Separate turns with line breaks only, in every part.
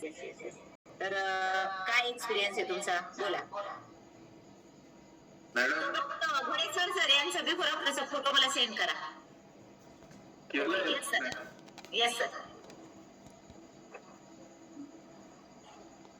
Yes yes yes. तर काय experience आहे तुमचा, बोला मॅडम. घोडे सर यांचा बिफोर आफ्टरचा फोटो मला सेंड करा. Yes sir, yes sir.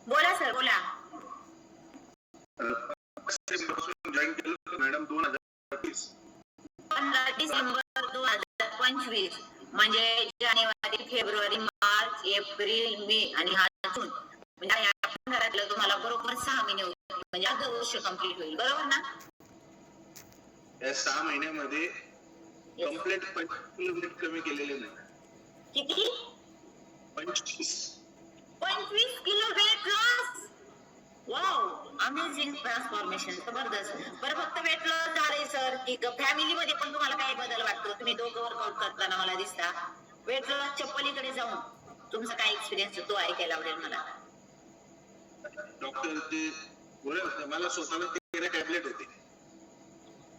बोला सर, बोला. जॉईन केलं मॅडम 2020, 15 डिसेंबर 2025, म्हणजे जानेवारी, फेब्रुवारी, मार्च, एप्रिल, मे आणि हा जून, म्हणजे या 15 तुम्हाला बरोबर 6 महिने होतील, म्हणजे अर्ध वर्ष कंप्लीट होईल, बरोबर ना? या 6 महिन्यामध्ये कंप्लीट 25 किलो कमी केलेले नाही. किती? 25 kilo weight loss. Wow, amazing transformation, जबरदस्त. बरं, फक्त वेट लॉस झालंय सर की फॅमिली मध्ये पण तुम्हाला काय बदल वाटतो? तुम्ही दोघं वर्कआउट करताना मला दिसता. वेट लॉसच्या पलीकडे जाऊन तुमचा काय एक्सपिरियन्स तो ऐकायला आवडेल मला. डॉक्टर ते बोलले होते मला, स्वतःला 13 टॅबलेट होते.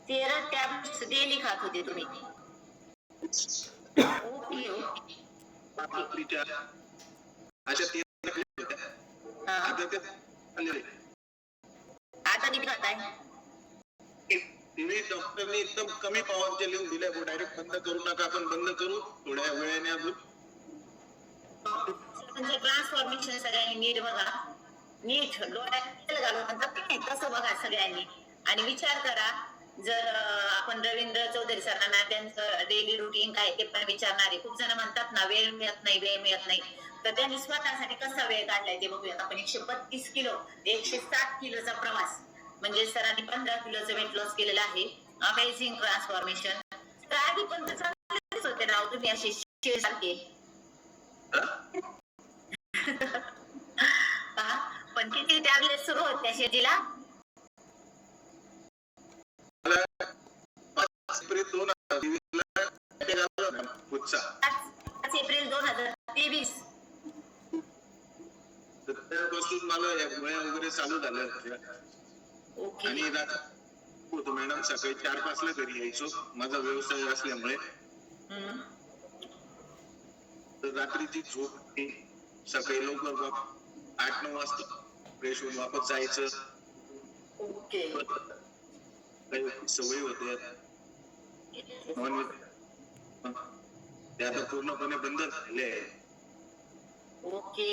13 टॅबलेट्स डेली खात होते तुम्ही? Okay okay. अशा 13 टॅबलेट होत्या. आता ते आता किती खाताय? डॉक्टरने एकदम कमी पॉवरचे लिहून दिले, डायरेक्ट बंद करू नका, आपण बंद करू थोड्या वेळाने अजून. ट्रान्सफॉर्मेशन सगळ्यांनी नीट बघा, नीट डोळ्यात तेल घालून म्हणतात नाही तसं बघा सगळ्यांनी, आणि विचार करा. जर आपण रवींद्र चौधरी सरांना त्यांचं डेली रुटीन काय ते पण विचारणार आहे. खूप जण म्हणतात ना वेळ मिळत नाही, वेळ मिळत नाही, तर त्यांनी स्वतःसाठी कसा वेळ काढलाय ते बघूयात आपण. 132 किलो 107 किलोचा प्रवास, म्हणजे सरांनी 15 किलोचं वेट लॉस केलेलं आहे. Amazing transformation. तर आधी पण चांगलेच होते राव तुम्ही, असे शेर सारखे. पण किती टॅबलेट सुरू होत्या शेतीला? 5 एप्रिल 2023 त्यापासून मला या गोळ्या वगैरे चालू झाल्या होत्या. ओके. आणि होतो मॅडम, सकाळी 4-5 ला घरी यायचो, माझा व्यवसाय असल्यामुळे. तर रात्रीची झोप, सकाळी लवकर 8-9 वाजता फ्रेश होऊन वापस जायचं. ओके. सवयी होत्या, ते आता पूर्णपणे बंद झाले. ओके.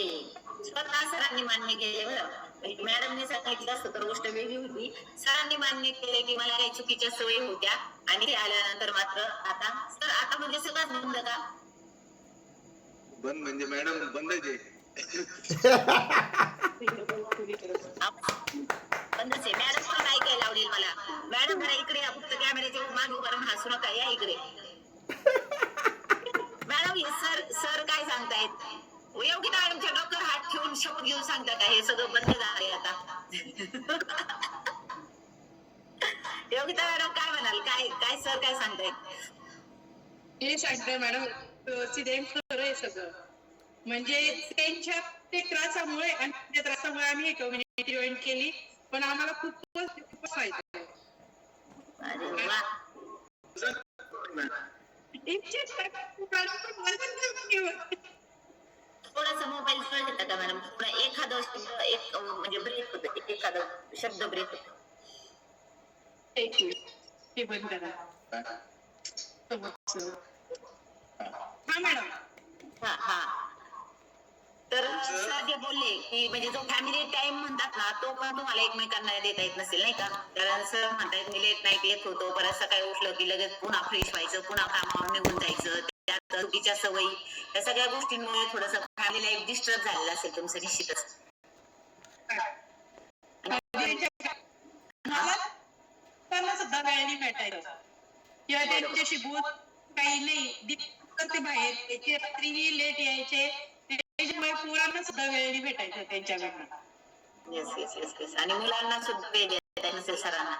स्वतः सरांनी मान्य केले. बरं, मॅडमने सांगितलं असतं तर गोष्ट वेगळी होती. सरांनी मान्य केले की मला काही चुकीच्या सवयी होत्या, आणि हे आल्यानंतर मात्र आता सर, आता म्हणजे सगळंच बंद का? बंद म्हणजे मॅडम बंदच आहे. बंदच आहे मॅडम. पण ऐकायला आवडेल मला. मॅडम जरा इकडे या, फक्त कॅमेऱ्याच्या मागे उभा राहून हसू नका, या इकडे. मॅडम हे सर काय सांगतायत? योगिता मॅडमच्या डोक्यावर हात ठेवून शपथ घेऊन सांगता का हे सगळं बंद झालंय आता? योगिता मॅडम काय म्हणाल? काय सर काय सांगतायत?
हे सांगताय मॅडम व्यवस्थित खरं आहे सगळं. म्हणजे त्यांच्या ते त्रासामुळे आणि त्या त्रासामुळे आम्ही कम्युनिटी जॉईन केली, पण आम्हाला खूप फायदा आहे.
अरे वा. थोडासा मोबाईल जवळ घेता का मॅडम? थोडा एखादा शब्द एक म्हणजे ब्रेक होतं, एखादा शब्द ब्रेक होतो.
एक मिनिट, हे बंद करा. हा मॅडम.
हा. तर सर जे बोलले की म्हणजे जो फॅमिली टाइम म्हणतात ना, तो पण तुम्हाला एकमेकांना देता येत नसेल नाही का? कारण सर म्हणतात मी लेट नाईट येत होतो, परत सकाळी उठलं की लगेच पुन्हा फ्रेश व्हायचं, पुन्हा कामावर निघून जायचं, त्यात चुकीच्या सवयी, या सगळ्या गोष्टींमुळे थोडंसं फॅमिली लाईफ डिस्टर्ब झालेलं असेल तुमचं निश्चितच.
त्यांना सुद्धा वेळ नाही भेटायचा किंवा त्यांच्याशी बोल काही नाही, ते बाहेर यायचे, रात्रीही लेट यायचे, त्याच्यामुळे पोरांना सुद्धा वेळ नाही भेटायचा त्यांच्याकडनं.
येस. आणि मुलांना सुद्धा वेळ देता नसेल सरांना.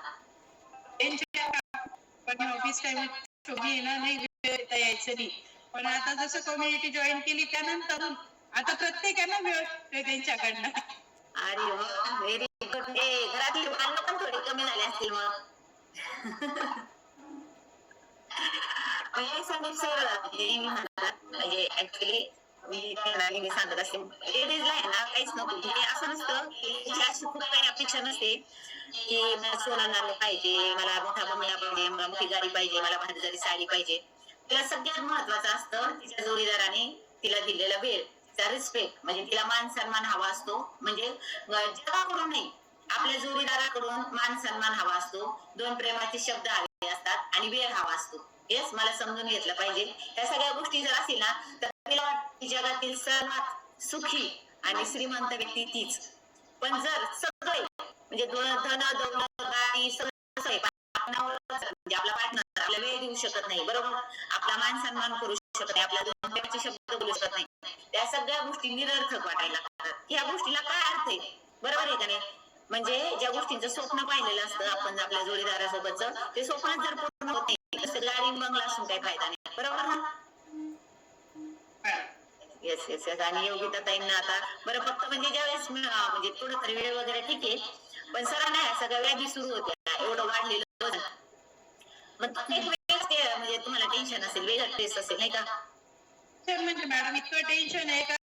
पण ऑफिस टाइम येणार नाही, वेळ देता यायचं नाही. पण आता जसं कम्युनिटी जॉईन केली त्यानंतर आता प्रत्येकाला वेळ त्यांच्याकडनं.
अरे वा, व्हेरी गुड. घरातली भांडणं पण थोडी कमी झाली असतील मग. संदीप सर म्हणजे ऍक्च्युली मी सांगत असते लेडीजला आहे ना काहीच नको, म्हणजे असं नसतं की अशी खूप काही अपेक्षा नसते की मला सोनं नाणं पाहिजे, मला मोठा बंगला पाहिजे, मला मोठी गाडी पाहिजे, मला भारी साडी पाहिजे. तिला सगळ्यात महत्वाचं असतं तिच्या जोडीदाराने तिला दिलेला वेळ, तिचा रिस्पेक्ट, म्हणजे तिला मान सन्मान हवा असतो. म्हणजे जगाकडून नाही, आपल्या जोडीदाराकडून मान सन्मान हवा असतो, दोन प्रेमाचे शब्द हवे असतात आणि वेळ हवा असतो. येस, मला समजून घेतलं पाहिजे. या सगळ्या गोष्टी जर असतील ना तर तिला वाटतं की जगातील सर्वात सुखी आणि श्रीमंत व्यक्ती तीच. पण जर सगळे म्हणजे धन दौलत गाडी सगळं आहे, म्हणजे आपला पार्टनर आपला वेळ देऊ शकत नाही, बरोबर, आपला मान सन्मान करू शकत नाही, आपला दोन प्रेमाचे शब्द बोलू शकत नाही, त्या सगळ्या गोष्टी निरर्थक वाटायला लागतात. ह्या गोष्टीला काय अर्थ आहे, बरोबर आहे का नाही? म्हणजे ज्या गोष्टींचं स्वप्न पाहिलेलं असतं आपण आपल्या जोडीदारासोबतचं, ते स्वप्न जर पूर्ण होत नाही तसं गाडी बंगला असून काही फायदा नाही, बरोबर ना? Yes yes yes. आणि योगिता ताईंना आता बरं फक्त म्हणजे ज्यावेळेस म्हणजे थोडं तरी वेळ वगैरे ठीक आहे, पण सरांना ह्या सगळ्या व्याधी सुरू होत्या, एवढं वाढलेलं वजन, मग एक वेळेस ते म्हणजे तुम्हाला टेन्शन असेल, वेगळं स्ट्रेस असेल नाही का?
म्हणजे मॅडम इतकं टेन्शन आहे का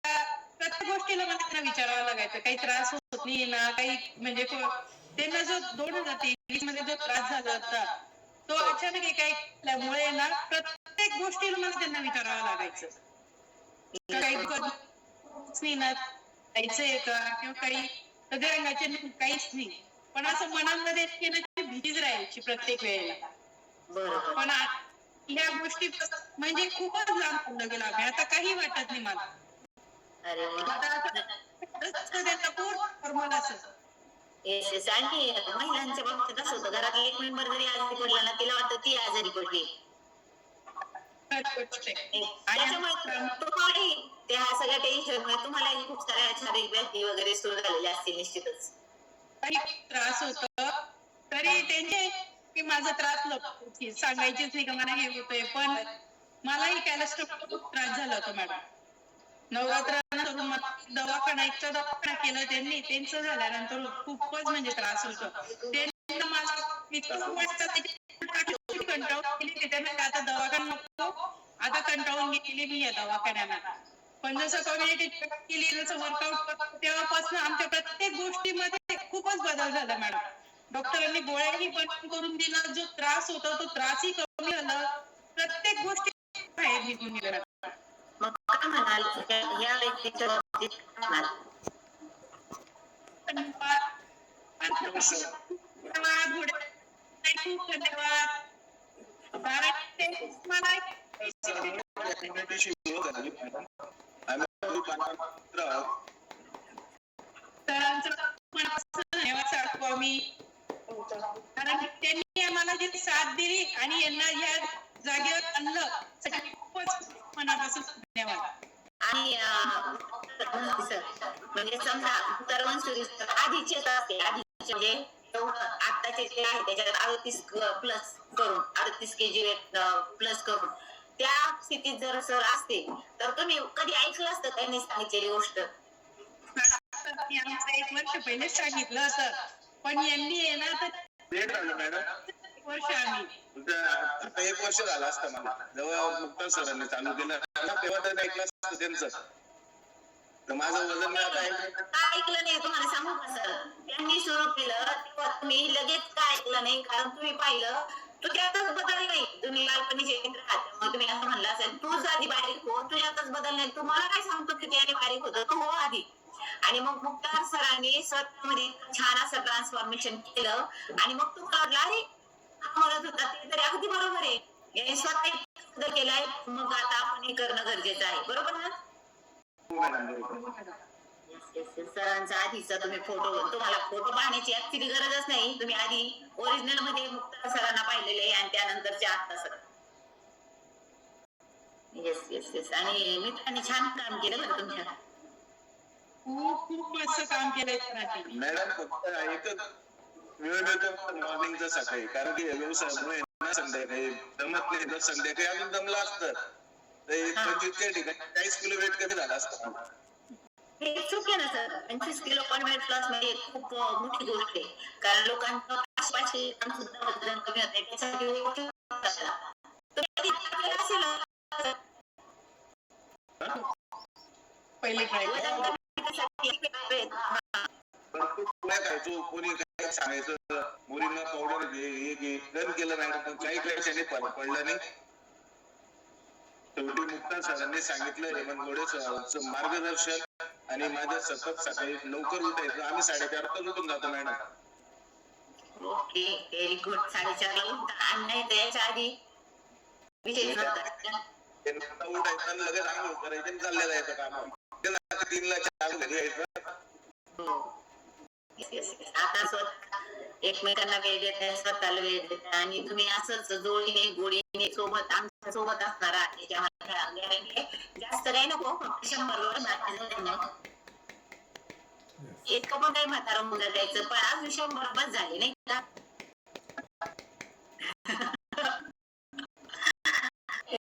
प्रत्येक गोष्टीला मला त्यांना विचारावं लागायचं, काही त्रास होत नाही ना काही, म्हणजे त्यांना जो 2023 मध्ये जो त्रास झाला होता तो अचानक एकामुळे ना प्रत्येक गोष्टीला मला त्यांना विचारावं लागायचं, काही नाही ना जायचंय का किंवा काही सगळ्या रंगाचे काहीच नाही, पण असं मनामध्ये येण्याची भीतीच राहायची प्रत्येक वेळेला. पण ह्या गोष्टी म्हणजे खूपच लांब पडलं गेला, आता काही वाटत नाही मला.
अरे
त्यांना पूर्ण असं
येस येस. आणि महिलांच्या बाबतीत असं होतं, घरातली एक मेंबर जरी आजारी पडला ना तिला वाटतं ती आजारी पडली, त्याच्यामुळे तुम्हालाही त्या सगळ्या टेन्शनमुळे तुम्हालाही खूप साऱ्या शारीरिक व्याधी वगैरे सुरू झालेल्या असतील निश्चितच.
काही त्रास होतो तरी त्यांचे की माझा त्रास नको सांगायचीच नाही का मला हे होतंय, पण मलाही कॅलेस्ट्रॉल खूप त्रास झाला होता मॅडम. नवरात्रानंतर दवाखाना केलं त्यांनी, त्यांचं झाल्यानंतर खूपच म्हणजे त्रास होतो. त्यांनी मला इतकं कंटाळून गेली, त्यामुळे आता दवाखाना नको, आता कंटाळून गेली मी या दवाखान्याला. पण जसं कम्युनिटी केली, जसं वर्कआउट, तेव्हापासून आमच्या प्रत्येक गोष्टीमध्ये खूपच बदल झाला मॅडम. डॉक्टरांनी गोळ्याही बंद करून दिला, जो त्रास होता तो त्रासही कमी झाला, प्रत्येक गोष्टी बाहेर निघून गेल्या.
मग काय म्हणाल या व्यक्तीच्या बाबतीत म्हणाल?
खूप धन्यवाद. कारण ते मला धन्यवाद सांगतो आम्ही, कारण त्यांनी आम्हाला जी साथ दिली आणि यांना या जागेवर आणलं त्यासाठी खूपच मनापासून धन्यवाद.
आणि म्हणजे समजा सर्वांसुरी आधीचे असते, आधीचे म्हणजे आताचे जे आहे त्याच्यात 38 प्लस करून 38 kg प्लस करून त्या स्थितीत जर सर असते तर तुम्ही कधी ऐकलं असतं त्यांनी सांगितलेली गोष्ट?
आमचं 1 वर्ष पहिले सांगितलं होतं, पण यांनी येणार लेट झालं मॅडम. वर्ष आम्ही आता 1 वर्ष झालं असतं मला जेव्हा मुक्ता सरांनी चालू केलं तेव्हा तर ऐकलं असतं त्यांचं, तर माझं वजन
काय ऐकलं नाही तुम्हाला सांगू का सर? त्यांनी सुरू केलं तेव्हा तुम्ही लगेच काय ऐकलं नाही, कारण तुम्ही पाहिलं तुझ्यातच बदल नाही. तुम्ही बालपणीचे राहत मग तुम्ही असं म्हणलं असेल तूच आधी बारीक हो, तुझ्यातच बदल नाही. तुम्हाला काय सांगतो की त्याने बारीक होतं, तू हो आधी. आणि मग मुक्तार सरांनी स्वतःमध्ये छान असं ट्रान्सफॉर्मेशन केलं आणि मग तू कळला अरे हा म्हणत होता ते तरी अगदी बरोबर आहे, याने स्वतः केलाय, मग आता आपण हे करणं गरजेचं आहे, बरोबर ना? सरांचा आधीचा तुम्ही फोटो, तुम्हाला फोटो पाहण्याची ऍक्च्युअली गरजच नाही, तुम्ही आधी ओरिजिनल मध्ये मुक्तार सरांना पाहिलेले आहे आणि त्यानंतरचे आता सर. Yes yes yes. आणि मित्रांनी छान काम केलं बरं तुमच्या.
खूप मस्त काम केलंय मॅडम. फक्त एकच वेळ मिळतो मॉर्निंगचा सकाळी, कारण की व्यवसायामुळे संध्याकाळी जमत नाही, तर संध्याकाळी अजून जमलं असतं तर 25 ठिकाणी 40 किलो वेट कमी झाला असतं.
हे चूक आहे ना सर, 25 किलो पण वेट लॉस म्हणजे खूप मोठी गोष्ट आहे, कारण लोकांचं 500 ग्रॅम सुद्धा वजन कमी होते त्यासाठी
पहिले ट्राय
वजन कमी करण्यासाठी
पण तू काय खायचो, कोणी काय सांगायचं मुलींना पावडर घे हे घे, गण केलं मॅडम, पण काही पैशाने पडलं नाही. शेवटी मुक्ता सरांनी सांगितलं हेमंत गोडे सरांचं मार्गदर्शन आणि माझ्या सतत सकाळी लवकर उठायचं. आम्ही 4:30 उठून जातो मॅडम.
Okay, very good. 4:30 ला उठता आणि नाही तर याच्या आधी विशेष नव्हता.
ते नंतर उठायचं आणि लगेच आंघोळ करायचं आणि चालले जायचं कामावर. 3ला 4 घरी यायचं.
आता स्वतः एकमेकांना वेळ देत, स्वतःला वेळ देत आणि तुम्ही असंच जोडीने गोडीने सोबत आमच्या सोबत असणार गॅरंटी. जास्त काही नको, फक्त 100 वर इतकं पण काही म्हातारा मुलं द्यायचं, पण अजून 100 बस झाले नाही का?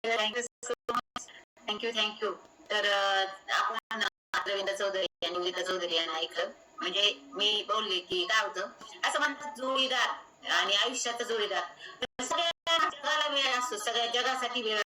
Thank you so much. थँक्यू. तर आपण रवींद्र चौधरी आणि उदिता चौधरी यांना ऐकलं. म्हणजे मी बोलले की काय होतं, असं म्हणतात जोडीदार आणि आयुष्याचा जोडीदार. तर सगळ्या जगाला वेळ असतो, सगळ्या जगासाठी वेळ